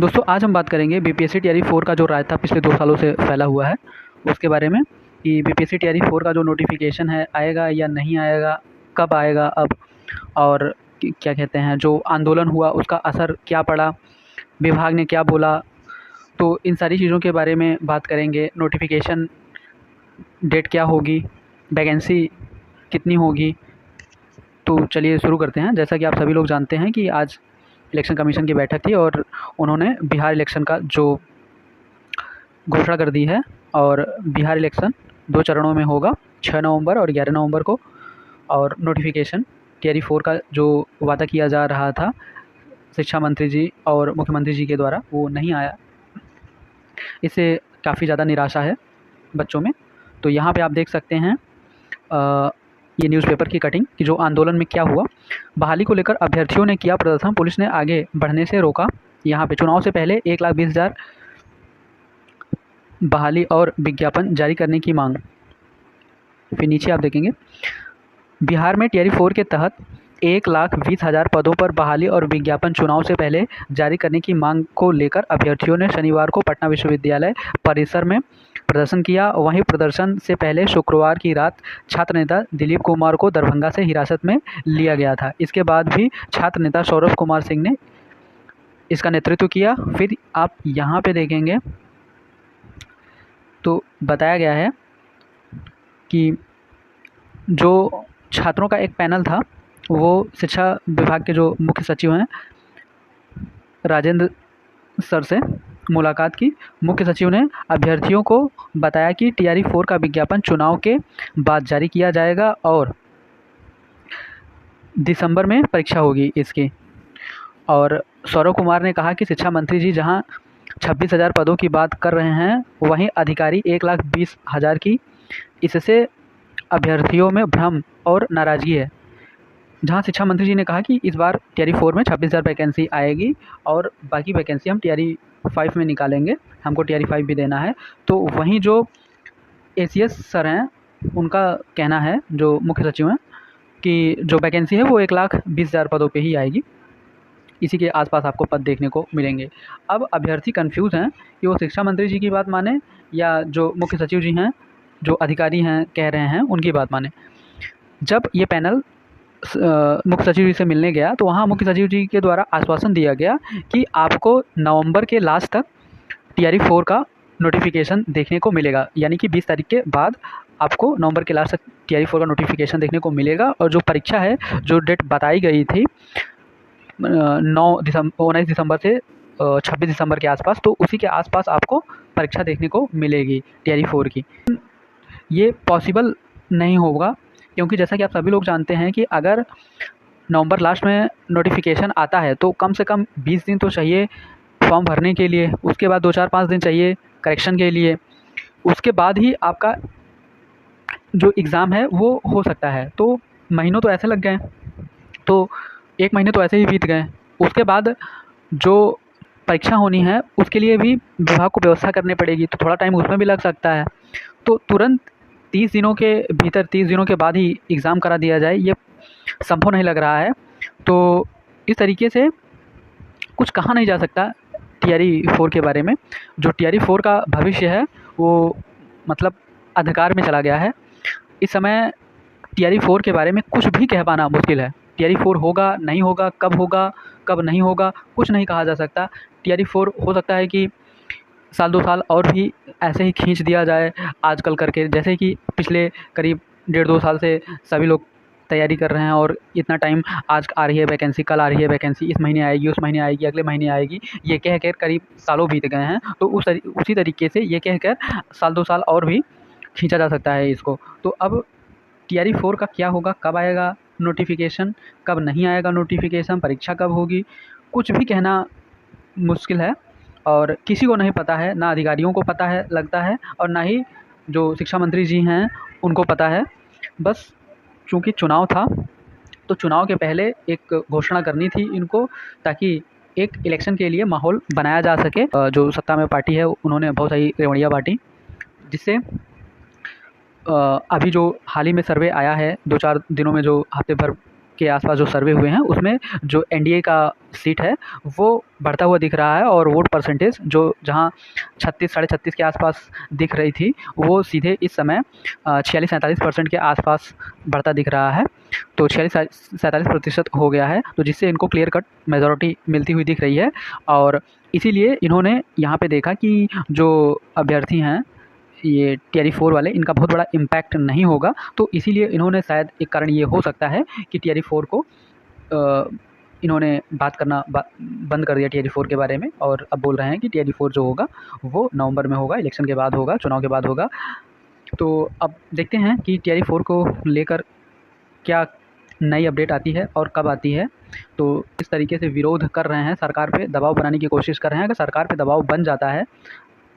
दोस्तों आज हम बात करेंगे बीपीएससी टीआरई 4 का जो रायता पिछले 2 सालों से फैला हुआ है उसके बारे में कि बीपीएससी टीआरई 4 का जो नोटिफिकेशन है आएगा या नहीं आएगा, कब आएगा अब, और क्या कहते हैं जो आंदोलन हुआ उसका असर क्या पड़ा, विभाग ने क्या बोला। तो इन सारी चीज़ों के बारे में बात करेंगे। नोटिफिकेशन डेट क्या होगी, वैकेंसी कितनी होगी। तो चलिए शुरू करते हैं। जैसा कि आप सभी लोग जानते हैं कि आज इलेक्शन कमीशन की बैठक थी और उन्होंने बिहार इलेक्शन का जो घोषणा कर दी है और बिहार इलेक्शन 2 चरणों में होगा, 6 नवंबर और 11 नवंबर को। और नोटिफिकेशन टीआरई 4 का जो वादा किया जा रहा था शिक्षा मंत्री जी और मुख्यमंत्री जी के द्वारा, वो नहीं आया। इससे काफ़ी ज़्यादा निराशा है बच्चों में। तो यहाँ पे आप देख सकते हैं ये न्यूज़पेपर की कटिंग कि जो आंदोलन में क्या हुआ। बहाली को लेकर अभ्यर्थियों ने किया प्रदर्शन, पुलिस ने आगे बढ़ने से रोका। यहाँ पे चुनाव से पहले 1,20,000 बहाली और विज्ञापन जारी करने की मांग। फिर नीचे आप देखेंगे बिहार में टीआरई 4 के तहत 1,20,000 पदों पर बहाली और विज्ञापन चुनाव से पहले जारी करने की मांग को लेकर अभ्यर्थियों ने शनिवार को पटना विश्वविद्यालय परिसर में प्रदर्शन किया। वहीं प्रदर्शन से पहले शुक्रवार की रात छात्र नेता दिलीप कुमार को दरभंगा से हिरासत में लिया गया था। इसके बाद भी छात्र नेता सौरभ कुमार सिंह ने इसका नेतृत्व किया। फिर आप यहाँ पे देखेंगे तो बताया गया है कि जो छात्रों का एक पैनल था वो शिक्षा विभाग के जो मुख्य सचिव हैं राजेंद्र सर से मुलाकात की। मुख्य सचिव ने अभ्यर्थियों को बताया कि टीआरई 4 का विज्ञापन चुनाव के बाद जारी किया जाएगा और दिसंबर में परीक्षा होगी इसकी। और सौरभ कुमार ने कहा कि शिक्षा मंत्री जी जहां 26,000 पदों की बात कर रहे हैं वहीं अधिकारी 1,20,000 की। इससे अभ्यर्थियों में भ्रम और नाराज़गी है। जहां शिक्षा मंत्री जी ने कहा कि इस बार टीआरई 4 में 26,000 वैकेंसी आएगी और बाकी वैकेंसी हम टीआरई 5 में निकालेंगे, हमको टीआरई 5 भी देना है। तो वहीं जो एसीएस सर हैं उनका कहना है, जो मुख्य सचिव हैं, कि जो वैकेंसी है वो 1,20,000 पदों पे ही आएगी। इसी के आसपास आपको पद देखने को मिलेंगे। अब अभ्यर्थी कंफ्यूज हैं कि वो शिक्षा मंत्री जी की बात माने या जो मुख्य सचिव जी हैं, जो अधिकारी हैं कह रहे हैं, उनकी बात माने। जब ये पैनल मुख्य सचिव जी से मिलने गया तो वहाँ मुख्य सचिव जी के द्वारा आश्वासन दिया गया कि आपको नवंबर के लास्ट तक टीआरई 4 का नोटिफिकेशन देखने को मिलेगा, यानी कि 20 तारीख के बाद आपको नवंबर के लास्ट तक टीआरई 4 का नोटिफिकेशन देखने को मिलेगा। और जो परीक्षा है, जो डेट बताई गई थी 19 दिसंबर से 26 दिसंबर के आसपास, तो उसी के आसपास आपको परीक्षा देखने को मिलेगी टीआरई 4 की। ये पॉसिबल नहीं होगा क्योंकि जैसा कि आप सभी लोग जानते हैं कि अगर नवंबर लास्ट में नोटिफिकेशन आता है तो कम से कम 20 दिन तो चाहिए फॉर्म भरने के लिए, उसके बाद 2-4-5 दिन चाहिए करेक्शन के लिए, उसके बाद ही आपका जो एग्ज़ाम है वो हो सकता है। तो महीनों तो ऐसे लग गए, तो 1 महीने तो ऐसे ही बीत गए। उसके बाद जो परीक्षा होनी है उसके लिए भी विभाग को व्यवस्था करनी पड़ेगी, तो थोड़ा टाइम उसमें भी लग सकता है। तो तुरंत 30 दिनों के भीतर, 30 दिनों के बाद ही एग्ज़ाम करा दिया जाए, ये संभव नहीं लग रहा है। तो इस तरीके से कुछ कहा नहीं जा सकता टीआरई 4 के बारे में। जो टीआरई 4 का भविष्य है वो मतलब अंधकार में चला गया है। इस समय टीआरई 4 के बारे में कुछ भी कह पाना मुश्किल है। टीआरई 4 होगा, नहीं होगा, कब नहीं होगा, कुछ नहीं कहा जा सकता। टीआरई 4 हो सकता है कि साल 2 साल और भी ऐसे ही खींच दिया जाए आजकल करके, जैसे कि पिछले करीब 1.5-2 साल से सभी लोग तैयारी कर रहे हैं और इतना टाइम, आज आ रही है वैकेंसी, कल आ रही है वैकेंसी, इस महीने आएगी, उस महीने आएगी, अगले महीने आएगी, ये कह कर करीब सालों बीत गए हैं। तो उसी तरीके से ये कह कर साल 2 साल और भी खींचा जा सकता है इसको। तो अब टीआरई 4 का क्या होगा, कब आएगा नोटिफिकेशन, कब नहीं आएगा नोटिफिकेशन, परीक्षा कब होगी, कुछ भी कहना मुश्किल है और किसी को नहीं पता है, ना अधिकारियों को पता है लगता है और ना ही जो शिक्षा मंत्री जी हैं उनको पता है। बस चूँकि चुनाव था तो चुनाव के पहले एक घोषणा करनी थी इनको, ताकि एक इलेक्शन के लिए माहौल बनाया जा सके। जो सत्ता में पार्टी है उन्होंने बहुत सारी रेवड़ियाँ बाँटी, जिससे अभी जो हाल ही में सर्वे आया है 2-4 दिनों में, जो हफ्ते भर के आसपास जो सर्वे हुए हैं उसमें जो एनडीए का सीट है वो बढ़ता हुआ दिख रहा है, और वोट परसेंटेज जो जहां 36 साढ़े 36 के आसपास दिख रही थी वो सीधे इस समय 46-47% के आसपास बढ़ता दिख रहा है। तो 46-47% हो गया है, तो जिससे इनको क्लियर कट मेजॉरिटी मिलती हुई दिख रही है। और इसीलिए इन्होंने यहाँ पे देखा कि जो अभ्यर्थी हैं ये टीआरई 4 वाले, इनका बहुत बड़ा इम्पैक्ट नहीं होगा, तो इसीलिए इन्होंने शायद एक कारण ये हो सकता है कि टीआरई 4 को इन्होंने बात करना बंद कर दिया टीआरई 4 के बारे में, और अब बोल रहे हैं कि टीआरई 4 जो होगा वो नवंबर में होगा, इलेक्शन के बाद होगा, चुनाव के बाद होगा। तो अब देखते हैं कि टीआरई 4 को लेकर क्या नई अपडेट आती है और कब आती है। तो इस तरीके से विरोध कर रहे हैं, सरकार पे दबाव बनाने की कोशिश कर रहे हैं। अगर सरकार पे दबाव बन जाता है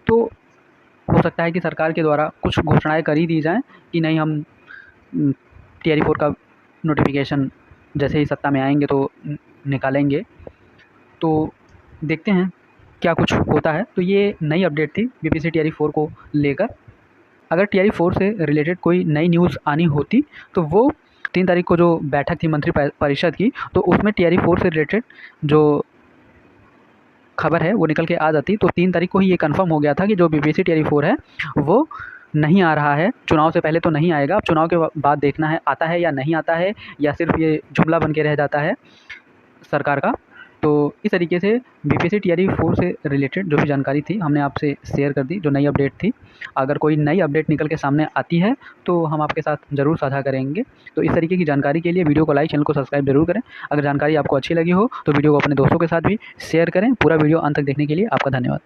तो हो सकता है कि सरकार के द्वारा कुछ घोषणाएं कर ही दी जाएं कि नहीं, हम टीआरई 4 का नोटिफिकेशन जैसे ही सत्ता में आएंगे तो निकालेंगे। तो देखते हैं क्या कुछ होता है। तो ये नई अपडेट थी बीपीएससी टीआरई 4 को लेकर। अगर टीआरई 4 से रिलेटेड कोई नई न्यूज़ आनी होती तो वो 3 तारीख को जो बैठक थी मंत्री परिषद की, तो उसमें टीआरई 4 से रिलेटेड जो खबर है वो निकल के आ जाती। तो 3 तारीख को ही ये कंफर्म हो गया था कि जो बीपीएससी टीआरई 4 है वो नहीं आ रहा है, चुनाव से पहले तो नहीं आएगा। अब चुनाव के बाद देखना है आता है या नहीं आता है, या सिर्फ ये जुमला बन के रह जाता है सरकार का। तो इस तरीके से बीपीएससी टीआरई 4 से रिलेटेड जो भी जानकारी थी हमने आपसे शेयर कर दी, जो नई अपडेट थी। अगर कोई नई अपडेट निकल के सामने आती है तो हम आपके साथ ज़रूर साझा करेंगे। तो इस तरीके की जानकारी के लिए वीडियो को लाइक, चैनल को सब्सक्राइब जरूर करें। अगर जानकारी आपको अच्छी लगी हो तो वीडियो को अपने दोस्तों के साथ भी शेयर करें। पूरा वीडियो अंत तक देखने के लिए आपका धन्यवाद।